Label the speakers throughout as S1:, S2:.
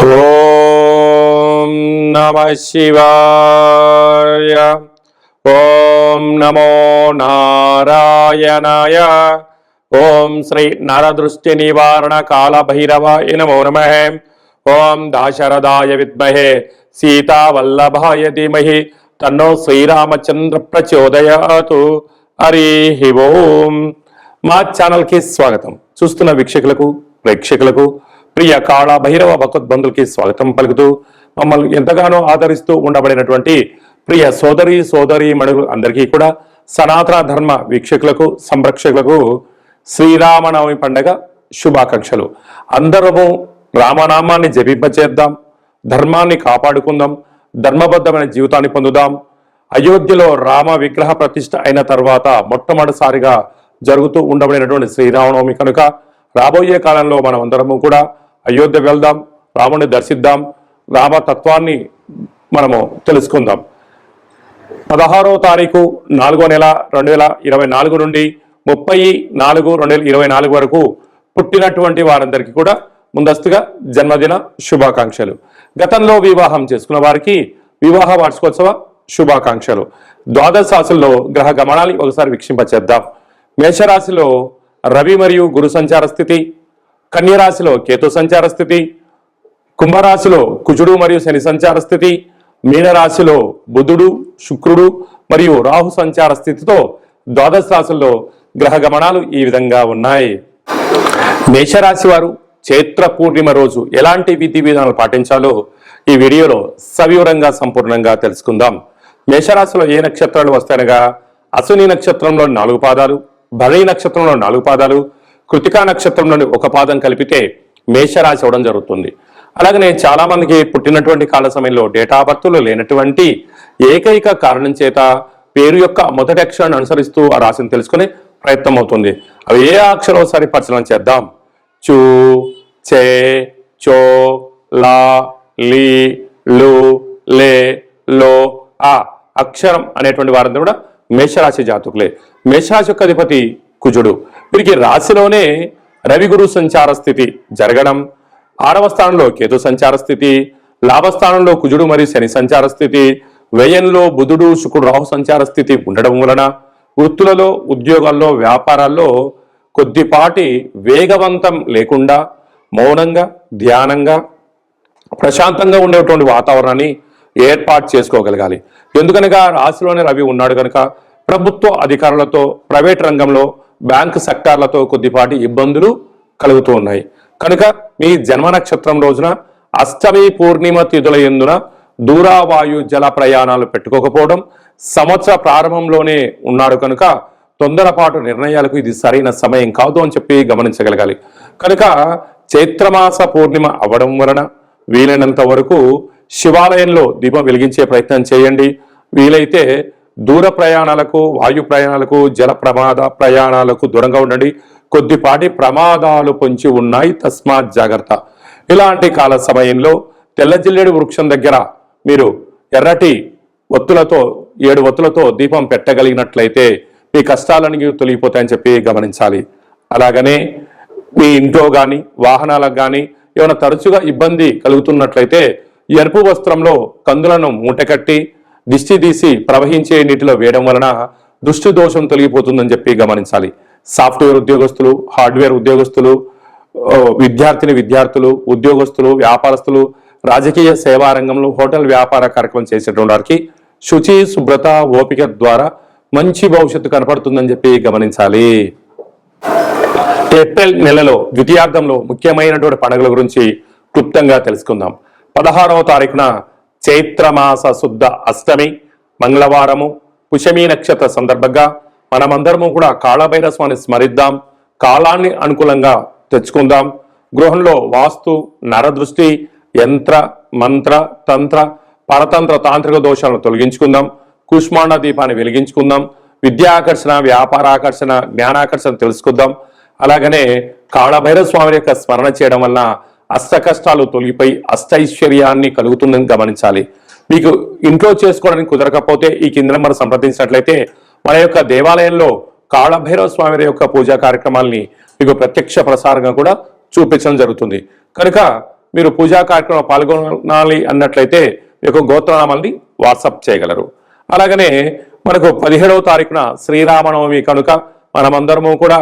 S1: ఓం నమః శివాయ. ఓం నమో నారాయణాయ. ఓం శ్రీ నరదృష్టి నివారణ కాల భైరవాయ నమో నమః. ఓం దాశరథాయ విద్మహే సీతావల్లభాయ ధీమహి తన్నో శ్రీరామచంద్ర ప్రచోదయాతు. హరి ఓం. మా ఛానల్కి స్వాగతం. చూస్తున్న వీక్షకులకు ప్రేక్షకులకు ప్రియ కాళ భైరవ భగవద్బంధులకి స్వాగతం పలుకుతూ మమ్మల్ని ఎంతగానో ఆదరిస్తూ ఉండబడినటువంటి ప్రియ సోదరి మణులు అందరికీ కూడా సనాతన ధర్మ వీక్షకులకు సంరక్షకులకు శ్రీరామనవమి పండగ శుభాకాంక్షలు. అందరము రామనామాన్ని జపింపచేద్దాం, ధర్మాన్ని కాపాడుకుందాం, ధర్మబద్ధమైన జీవితాన్ని పొందుదాం. అయోధ్యలో రామ విగ్రహ ప్రతిష్ఠ అయిన తర్వాత మొట్టమొదటిసారిగా జరుగుతూ ఉండబడినటువంటి శ్రీరామనవమి కనుక రాబోయే కాలంలో మనం అందరము కూడా అయోధ్య వెళ్దాం, రాముడిని దర్శిద్దాం, రామతత్వాన్ని మనము తెలుసుకుందాం. 16వ తారీఖు 4వ నెల 2024 నుండి 30/4/2024 వరకు పుట్టినటువంటి వారందరికీ కూడా ముందస్తుగా జన్మదిన శుభాకాంక్షలు. గతంలో వివాహం చేసుకున్న వారికి వివాహ వార్షికోత్సవ శుభాకాంక్షలు. ద్వాదశ రాశుల్లో గ్రహ గమనాన్ని ఒకసారి వీక్షింపచేద్దాం. మేషరాశిలో రవి మరియు గురు సంచార స్థితి, కన్యరాశిలో కేతు సంచార స్థితి, కుంభరాశిలో కుజుడు మరియు శని సంచార స్థితి, మీనరాశిలో బుధుడు శుక్రుడు మరియు రాహు సంచార స్థితితో ద్వాదశ రాశుల్లో గ్రహ గమనాలు ఈ విధంగా ఉన్నాయి. మేషరాశి వారు చైత్ర పూర్ణిమ రోజు ఎలాంటి విధి విధానాలు పాటించాలో ఈ వీడియోలో సవివరంగా సంపూర్ణంగా తెలుసుకుందాం. మేషరాశిలో ఏ నక్షత్రాలు వస్తాయనగా అశ్విని నక్షత్రంలో 4 పాదాలు, భరణి నక్షత్రంలో 4 పాదాలు, కృతికా నక్షత్రంలోని 1 పాదం కలిపితే మేషరాశి అవడం జరుగుతుంది. అలాగనే చాలా మందికి పుట్టినటువంటి కాల సమయంలో డేటా ఆఫ్ బర్త్లో లేనటువంటి ఏకైక కారణం చేత పేరు యొక్క మొదటి అక్షరాన్ని అనుసరిస్తూ ఆ రాశిని తెలుసుకునే ప్రయత్నం అవుతుంది. అవి ఏ అక్షరం ఒకసారి పరిశీలన చేద్దాం. చూ, చే, చో, లా, లీ, లు, లే, లో, ఆ అక్షరం అనేటువంటి వారందరూ కూడా మేషరాశి జాతకులే. మేషరాశి యొక్క అధిపతి కుజుడు. వీరికి రాశిలోనే రవి గురు సంచార స్థితి జరగడం, 6వ స్థానంలో కేతు సంచార స్థితి, లాభస్థానంలో కుజుడు మరియు శని సంచార స్థితి, వ్యయంలో బుధుడు శుక్రుడు రాహు సంచార స్థితి ఉండడం వలన వృత్తులలో, ఉద్యోగాల్లో, వ్యాపారాల్లో కొద్దిపాటి వేగవంతం లేకుండా మౌనంగా, ధ్యానంగా, ప్రశాంతంగా ఉండేటువంటి వాతావరణాన్ని ఏర్పాటు చేసుకోగలగాలి. ఎందుకనగా రాశిలోనే రవి ఉన్నాడు కనుక ప్రభుత్వ అధికారులతో, ప్రైవేట్ రంగంలో, బ్యాంకు సెక్టార్లతో కొద్దిపాటి ఇబ్బందులు కలుగుతూ ఉన్నాయి. కనుక మీ జన్మ నక్షత్రం రోజున అష్టమి పూర్ణిమ తిథుల యందున దూరావాయు జల ప్రయాణాలు పెట్టుకోకపోవడం, సంవత్సర ప్రారంభంలోనే ఉన్నాడు కనుక తొందరపాటు నిర్ణయాలకు ఇది సరైన సమయం కాదు అని చెప్పి గమనించగలగాలి. కనుక చైత్రమాస పూర్ణిమ అవ్వడం వలన వీలైనంత వరకు శివాలయంలో దీపం వెలిగించే ప్రయత్నం చేయండి. వీలైతే దూర ప్రయాణాలకు, వాయు ప్రయాణాలకు, జల ప్రమాద ప్రయాణాలకు దూరంగా ఉండండి. కొద్దిపాటి ప్రమాదాలు పొంచి ఉన్నాయి, తస్మాత్ జాగ్రత్త. ఇలాంటి కాల సమయంలో తెల్ల జిల్లేడు వృక్షం దగ్గర మీరు ఎర్రటి ఒత్తులతో 7 ఒత్తులతో దీపం పెట్టగలిగినట్లయితే మీ కష్టాలన్నీ తొలగిపోతాయని చెప్పి గమనించాలి. అలాగనే మీ ఇంట్లో కానీ వాహనాలకు కానీ ఏమైనా తరచుగా ఇబ్బంది కలుగుతున్నట్లయితే ఎరుపు వస్త్రంలో కందులను మూటకట్టి దిష్టి తీసి ప్రవహించే నీటిలో వేయడం వలన దృష్టి దోషం తొలగిపోతుందని చెప్పి గమనించాలి. సాఫ్ట్వేర్ ఉద్యోగస్తులు, హార్డ్వేర్ ఉద్యోగస్తులు, విద్యార్థులు, ఉద్యోగస్తులు, వ్యాపారస్తులు, రాజకీయ సేవా రంగంలో, హోటల్ వ్యాపార కార్యక్రమం చేసేటువంటి వారికి శుచి, శుభ్రత, ఓపిక ద్వారా మంచి భవిష్యత్తు కనపడుతుందని చెప్పి గమనించాలి. ఏప్రిల్ నెలలో ద్వితీయార్థంలో ముఖ్యమైనటువంటి పండుగల గురించి క్లుప్తంగా తెలుసుకుందాం. 16వ తారీఖున చైత్రమాస శుద్ధ అష్టమి మంగళవారము, పుష్యమి నక్షత్ర సందర్భంగా మనమందరము కూడా కాళభైరవ స్వామిని స్మరిద్దాం, కాలాన్ని అనుకూలంగా తెచ్చుకుందాం. గృహంలో వాస్తు, నరదృష్టి, యంత్ర, మంత్ర, తంత్ర, పరతంత్ర, తాంత్రిక దోషాలను తొలగించుకుందాం. కుష్మాండ దీపాన్ని వెలిగించుకుందాం. విద్యాకర్షణ, వ్యాపారాకర్షణ, జ్ఞానాకర్షణ తెలుసుకుందాం. అలాగనే కాళభైరవ స్వామి యొక్క స్మరణ చేయడం వలన అష్ట కష్టాలు తొలగిపోయి అష్టైశ్వర్యాన్ని కలుగుతుందని గమనించాలి. మీకు ఇంట్లో చేసుకోవడానికి కుదరకపోతే ఈ కింద నెంబర్ సంప్రదించినట్లయితే మన యొక్క దేవాలయంలో కాళభైరవ స్వామి యొక్క పూజా కార్యక్రమాల్ని మీకు ప్రత్యక్ష ప్రసారంగా కూడా చూపించడం జరుగుతుంది. కనుక మీరు పూజా కార్యక్రమంలో పాల్గొనాలి అన్నట్లయితే మీ యొక్క గోత్రనామాల్ని వాట్సాప్ చేయగలరు. అలాగనే మనకు 17వ తారీఖున శ్రీరామనవమి కనుక మనమందరము కూడా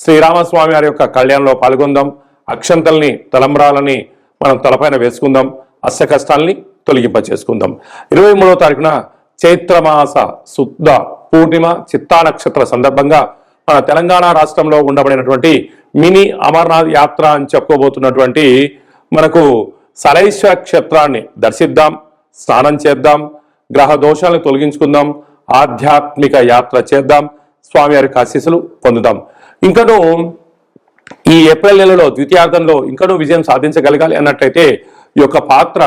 S1: శ్రీరామస్వామి వారి యొక్క కళ్యాణంలో పాల్గొందాం. అక్షంతల్ని తలంబ్రాలని మనం తలపైన వేసుకుందాం. అష్ట కష్టాల్ని తొలగింప చేసుకుందాం. 23వ తారీఖున చైత్రమాస శుద్ధ పూర్ణిమ చిత్తా నక్షత్ర సందర్భంగా మన తెలంగాణ రాష్ట్రంలో ఉండబడినటువంటి మినీ అమర్నాథ్ యాత్ర అని చెప్పుకోబోతున్నటువంటి మనకు సలైశ్వర క్షేత్రాన్ని దర్శిద్దాం, స్నానం చేద్దాం, గ్రహ దోషాలను తొలగించుకుందాం, ఆధ్యాత్మిక యాత్ర చేద్దాం, స్వామివారికి ఆశీస్సులు పొందుదాం. ఇంకనూ ఈ ఏప్రిల్ నెలలో ద్వితీయార్థంలో ఇంకనూ విజయం సాధించగలగాలి అన్నట్లయితే ఈ యొక్క పాత్ర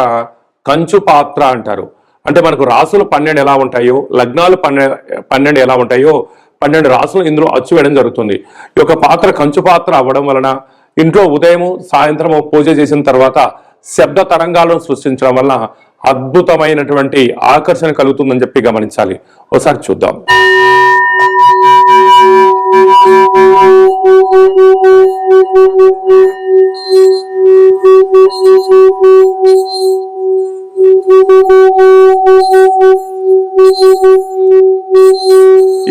S1: కంచు పాత్ర అంటారు. అంటే మనకు రాసులు 12 ఎలా ఉంటాయో, లగ్నాలు 12 ఎలా ఉంటాయో 12 రాసులు ఇందులో అచ్చు వేయడం జరుగుతుంది. ఈ యొక్క పాత్ర కంచు పాత్ర అవ్వడం వలన ఇంట్లో ఉదయము సాయంత్రము పూజ చేసిన తర్వాత శబ్ద తరంగాలను సృష్టించడం వలన అద్భుతమైనటువంటి ఆకర్షణ కలుగుతుందని చెప్పి గమనించాలి. ఒకసారి చూద్దాం.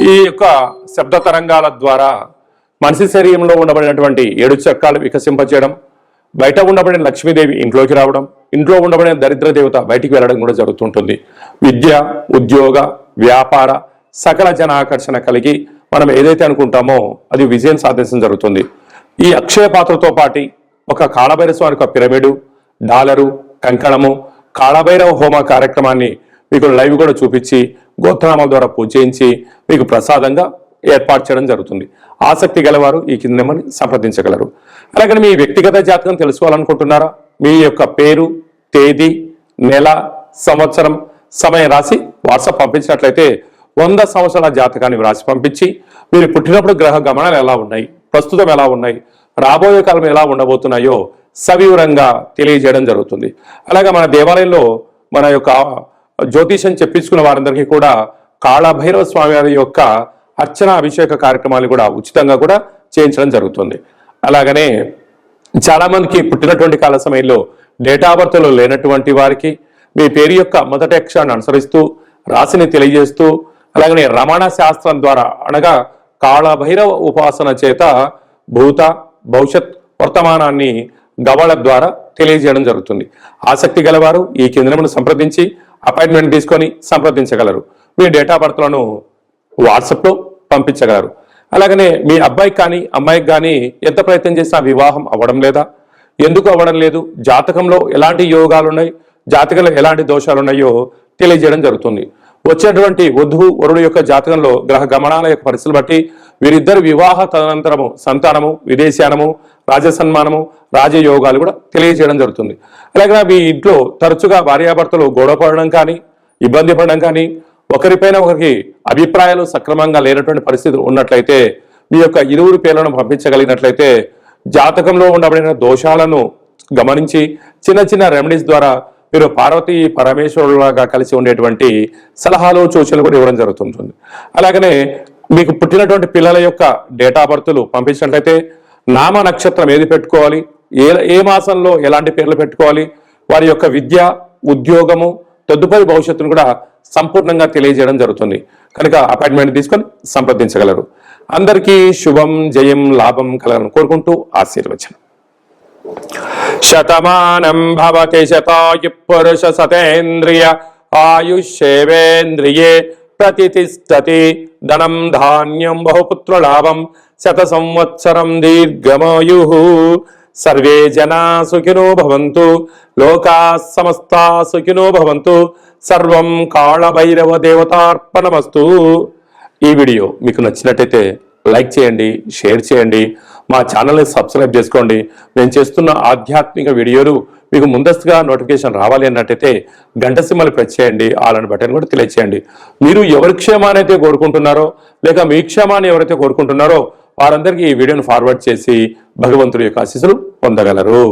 S1: ఈ యొక్క శబ్ద తరంగాల ద్వారా మనిషి శరీరంలో ఉండబడినటువంటి 7 చక్రాలు వికసింపచేయడం, బయట ఉండబడిన లక్ష్మీదేవి ఇంట్లోకి రావడం, ఇంట్లో ఉండబడిన దరిద్ర దేవత బయటికి వెళ్ళడం కూడా జరుగుతుంటుంది. విద్య, ఉద్యోగ, వ్యాపార సకల జన ఆకర్షణ కలిగి మనం ఏదైతే అనుకుంటామో అది విజయం సాధించడం జరుగుతుంది. ఈ అక్షయ పాత్రతో పాటు ఒక కాళభైరవ స్వామి యొక్క పిరమిడు, డాలరు, కంకణము, కాళభైరవ హోమ కార్యక్రమాన్ని మీకు లైవ్ కూడా చూపించి గోత్రనామాల ద్వారా పూజ చేయించి మీకు ప్రసాదంగా ఏర్పాటు చేయడం జరుగుతుంది. ఆసక్తి గలవారు ఈ కింద నెంబర్ని సంప్రదించగలరు. అలాగే మీ వ్యక్తిగత జాతకం తెలుసుకోవాలనుకుంటున్నారా? మీ యొక్క పేరు, తేదీ, నెల, సంవత్సరం, సమయం రాసి వాట్సాప్ పంపించినట్లయితే 100 సంవత్సరాల జాతకాన్ని రాసి పంపించి మీరు పుట్టినప్పుడు గ్రహ గమనాలు ఎలా ఉన్నాయి, ప్రస్తుతం ఎలా ఉన్నాయి, రాబోయే కాలం ఎలా ఉండబోతున్నాయో సవివరంగా తెలియజేయడం జరుగుతుంది. అలాగే మన దేవాలయంలో మన యొక్క జ్యోతిషం చెప్పించుకున్న వారందరికీ కూడా కాళభైరవ స్వామి వారి యొక్క అర్చన అభిషేక కార్యక్రమాలు కూడా ఉచితంగా కూడా చేయించడం జరుగుతుంది. అలాగనే చాలా మందికి పుట్టినటువంటి కాల సమయంలో డేట్ ఆఫ్ బర్త్లో లేనటువంటి వారికి మీ పేరు యొక్క మొదటి అక్షరాన్ని అనుసరిస్తూ రాశిని తెలియజేస్తూ అలాగనే రమణ శాస్త్రం ద్వారా అనగా కాళభైరవ ఉపాసన చేత భూత భవిష్యత్ వర్తమానాన్ని గవళ ద్వారా తెలియజేయడం జరుగుతుంది. ఆసక్తి గలవారు ఈ కేంద్రమును సంప్రదించి అపాయింట్మెంట్ తీసుకొని సంప్రదించగలరు. మీ డేట్ ఆఫ్ బర్త్లను వాట్సాప్లో పంపించగలరు. అలాగనే మీ అబ్బాయికి కానీ అమ్మాయికి కానీ ఎంత ప్రయత్నం చేసినా వివాహం అవ్వడం లేదా, ఎందుకు అవ్వడం లేదు, జాతకంలో ఎలాంటి యోగాలు ఉన్నాయి, జాతకంలో ఎలాంటి దోషాలు ఉన్నాయో తెలియజేయడం జరుగుతుంది. వచ్చేటువంటి వధువు వరుడు యొక్క జాతకంలో గ్రహ గమనాల యొక్క పరిస్థితులు బట్టి వీరిద్దరు వివాహ తదనంతరము సంతానము, విదేశానము, రాజసన్మానము, రాజయోగాలు కూడా తెలియజేయడం జరుగుతుంది. అలాగే మీ ఇంట్లో తరచుగా భార్యాభర్తలు గొడవ పడడం కానీ, ఇబ్బంది పడడం కానీ, ఒకరిపైన ఒకరికి అభిప్రాయాలు సక్రమంగా లేనటువంటి పరిస్థితులు ఉన్నట్లయితే మీ యొక్క ఇరువురు పేర్లను పంపించగలిగినట్లయితే జాతకంలో ఉండబడిన దోషాలను గమనించి చిన్న చిన్న రెమెడీస్ ద్వారా మీరు పార్వతీ పరమేశ్వరులాగా కలిసి ఉండేటువంటి సలహాలు సూచనలు కూడా ఇవ్వడం జరుగుతుంటుంది. అలాగనే మీకు పుట్టినటువంటి పిల్లల యొక్క డేట్ ఆఫ్ బర్త్లు పంపించినట్లయితే నామ నక్షత్రం ఏది పెట్టుకోవాలి, ఏ మాసంలో ఎలాంటి పేర్లు పెట్టుకోవాలి, వారి యొక్క విద్య, ఉద్యోగము, తదుపరి భవిష్యత్తును కూడా సంపూర్ణంగా తెలియజేయడం జరుగుతుంది. కనుక అపాయింట్మెంట్ తీసుకొని సంప్రదించగలరు. అందరికీ శుభం, జయం, లాభం కలగాలని కోరుకుంటూ ఆశీర్వచనం. శతమానం భవతి శతాయు పురుష సతేంద్రియ ఆయుష్యేవేంద్రియే ప్రతిష్టతి ధనం ధాన్యం బహుపుత్ర లాభం శత సంవత్సరం దీర్ఘమాయు. సర్వే జనా సుఖినో భవంతు, లోకా సమస్తా సుఖినో భవంతు. సర్వం కాళభైరవ దేవతార్పణమస్తు. ఈ వీడియో మీకు నచ్చినట్టయితే లైక్ చేయండి, షేర్ చేయండి, మా ఛానల్ని సబ్స్క్రైబ్ చేసుకోండి. నేను చేస్తున్న ఆధ్యాత్మిక వీడియోలు మీకు ముందస్తుగా నోటిఫికేషన్ రావాలి అన్నట్టయితే గంట సింబల్ ప్రెస్ చేయండి, ఆల్ బటన్ కూడా తెలియచేయండి. మీరు ఎవరి క్షేమాన్ని అయితే కోరుకుంటున్నారో లేక మీ క్షేమాన్ని ఎవరైతే కోరుకుంటున్నారో వారందరికీ ఈ వీడియోను ఫార్వర్డ్ చేసి భగవంతుడి యొక్క ఆశీస్సులు పొందగలరు.